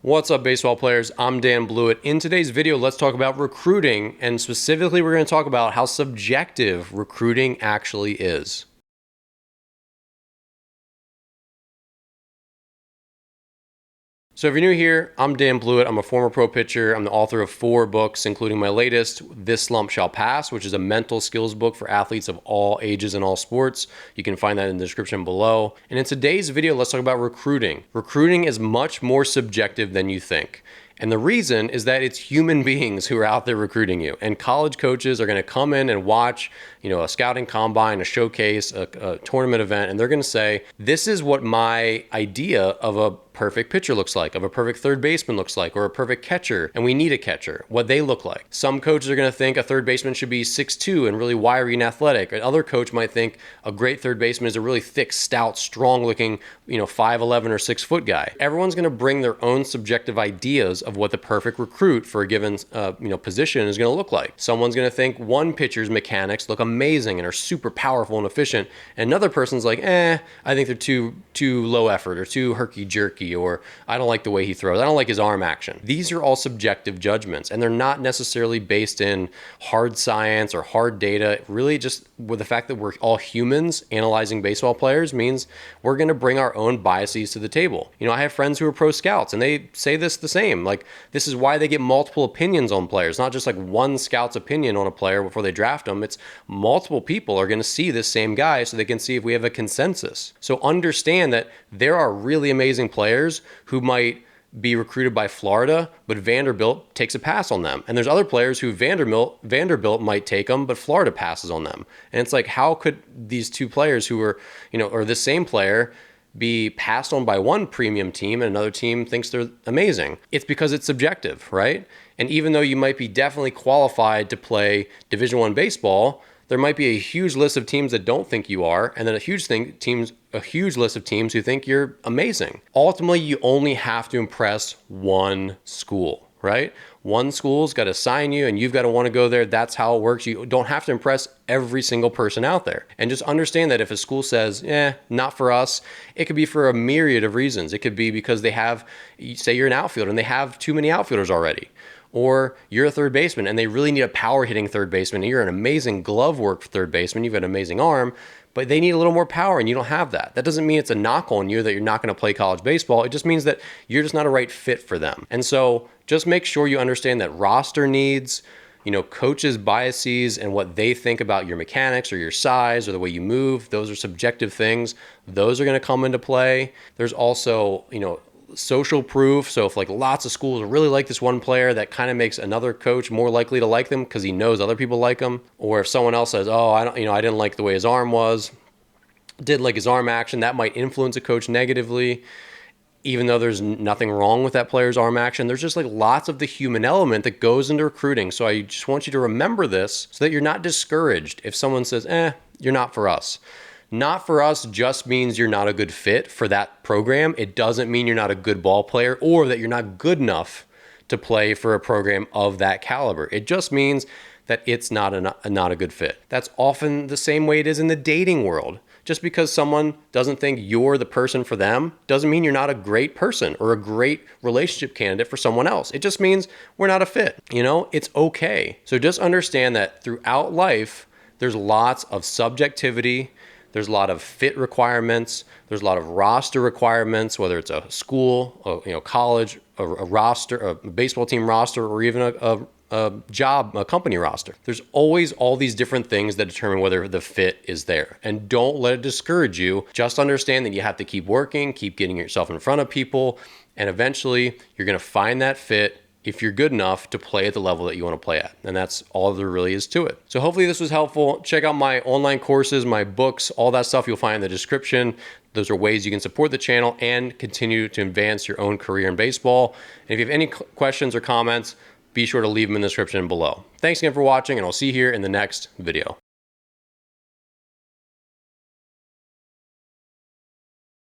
What's up, baseball players? I'm Dan Blewett. In today's video, let's talk about recruiting, and specifically, we're going to talk about how subjective recruiting actually is. So if you're new here, I'm Dan Blewett. I'm a former pro pitcher. I'm the author of 4 books, including my latest, This Slump Shall Pass, which is a mental skills book for athletes of all ages and all sports. You can find that in the description below. And in today's video, let's talk about recruiting. Recruiting is much more subjective than you think. And the reason is that it's human beings who are out there recruiting you. And college coaches are going to come in and watch, a scouting combine, a showcase, a tournament event, and they're going to say, this is what my idea of a perfect pitcher looks like, of a perfect third baseman looks like, or a perfect catcher, and we need a catcher, what they look like. Some coaches are going to think a third baseman should be 6'2" and really wiry and athletic. Another coach might think a great third baseman is a really thick, stout, strong-looking, 5'11" or 6-foot guy. Everyone's going to bring their own subjective ideas of what the perfect recruit for a given position is going to look like. Someone's going to think one pitcher's mechanics look amazing and are super powerful and efficient, and another person's like, I think they're too low effort or too herky-jerky, or I don't like the way he throws. I don't like his arm action. These are all subjective judgments, and they're not necessarily based in hard science or hard data. Really, just with the fact that we're all humans analyzing baseball players means we're going to bring our own biases to the table. I have friends who are pro scouts, and they say this the same. Like, this is why they get multiple opinions on players, not just like one scout's opinion on a player before they draft them. It's multiple people are going to see this same guy so they can see if we have a consensus. So understand that there are really amazing players who might be recruited by Florida, but Vanderbilt takes a pass on them. And there's other players who Vanderbilt might take them, but Florida passes on them. And it's like, how could these two players who are, or the same player be passed on by one premium team and another team thinks they're amazing? It's because it's subjective, right? And even though you might be definitely qualified to play Division I baseball, there might be a huge list of teams that don't think you are, and then a huge list of teams who think you're amazing. Ultimately, you only have to impress one school, right? One school's got to sign you, and you've got to want to go there. That's how it works. You don't have to impress every single person out there. And just understand that if a school says, not for us, it could be for a myriad of reasons. It could be because they have, say you're an outfielder, and they have too many outfielders already. Or you're a third baseman and they really need a power hitting third baseman, and you're an amazing glove work third baseman, you've got an amazing arm, but they need a little more power and you don't have that. That doesn't mean it's a knock on you that you're not going to play college baseball. It just means that you're just not a right fit for them. And so just make sure you understand that roster needs, coaches' biases and what they think about your mechanics or your size or the way you move, those are subjective things. Those are going to come into play. There's also, social proof. So if lots of schools really like this one player, that kind of makes another coach more likely to like them because he knows other people like him. Or if someone else says, I didn't like the way his arm was, didn't like his arm action, that might influence a coach negatively, even though there's nothing wrong with that player's arm action. There's just lots of the human element that goes into recruiting. So I just want you to remember this so that you're not discouraged if someone says, you're not for us. Not for us just means you're not a good fit for that program. It doesn't mean you're not a good ball player or that you're not good enough to play for a program of that caliber. It just means that it's not a good fit. That's often the same way it is in the dating world. Just because someone doesn't think you're the person for them doesn't mean you're not a great person or a great relationship candidate for someone else. It just means we're not a fit. It's okay. So just understand that throughout life, there's lots of subjectivity. There's a lot of fit requirements. There's a lot of roster requirements, whether it's a school, college, a roster, a baseball team roster, or even a job, a company roster. There's always all these different things that determine whether the fit is there. And don't let it discourage you. Just understand that you have to keep working, keep getting yourself in front of people, and eventually you're going to find that fit if you're good enough to play at the level that you want to play at. And that's all there really is to it. So hopefully this was helpful. Check out my online courses, my books, all that stuff you'll find in the description. Those are ways you can support the channel and continue to advance your own career in baseball. And if you have any questions or comments, be sure to leave them in the description below. Thanks again for watching, and I'll see you here in the next video.